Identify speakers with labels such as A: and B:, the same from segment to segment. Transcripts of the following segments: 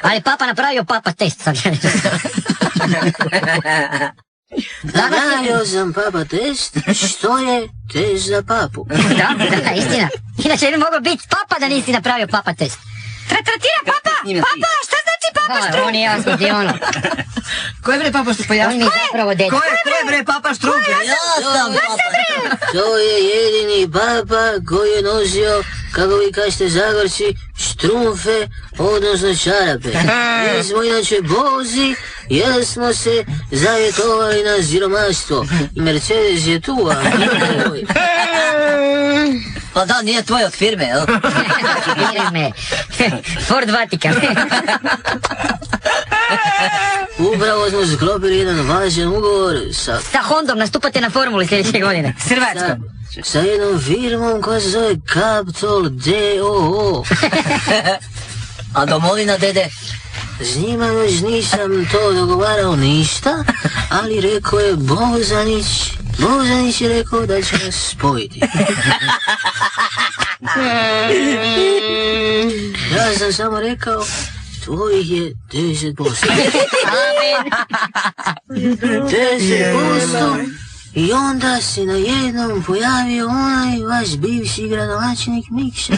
A: Ali papa napravio papa test sad.
B: Napravio sam papa test, što je test za papu.
A: Da, istina. Inače bi moglo biti papa da nisi napravio papa test.
C: Tratira papa! Papa, šta znači papa Štruk?
A: On je jasno ti ono.
D: Ko je bre papa Štruk? Pa ja.
A: On mi je zapravo deda.
D: Ko je bre papa Štruk? Ja sam papa.
B: To je jedini papa koji je nosio, kako vi kažete Zagorci, štrumfe, odnosno čarape. Mi smo inače bozi, jer smo se zavjetovali na siromaštvo. I Mercedes je tu, a nije moj.
D: Pa da, nije tvoj od firme, jel?
A: Firme. Ford Vatikan.
B: Upravo smo sklopili jedan važan ugovor sa
A: Hondom nastupate na formuli sljedeće godine.
D: S Hrvatskom.
B: sa jednom firmom koja se zove Capitol D.O.O.
D: A domovina, dede?
B: S njima još nisam to dogovarao ništa, ali rekao je Bozanić je rekao da će nas spojiti. Ja sam samo rekao, tvojih je 10%. 10%. I onda se najednom pojavio onaj vaš bivši gradonačelnik Nikša.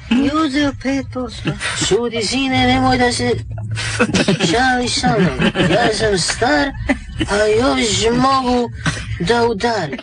B: I uzeo 5%. Šuti, sine, nemoj da se šališ sa mnom. Ja sam star, a još mogu da udarim.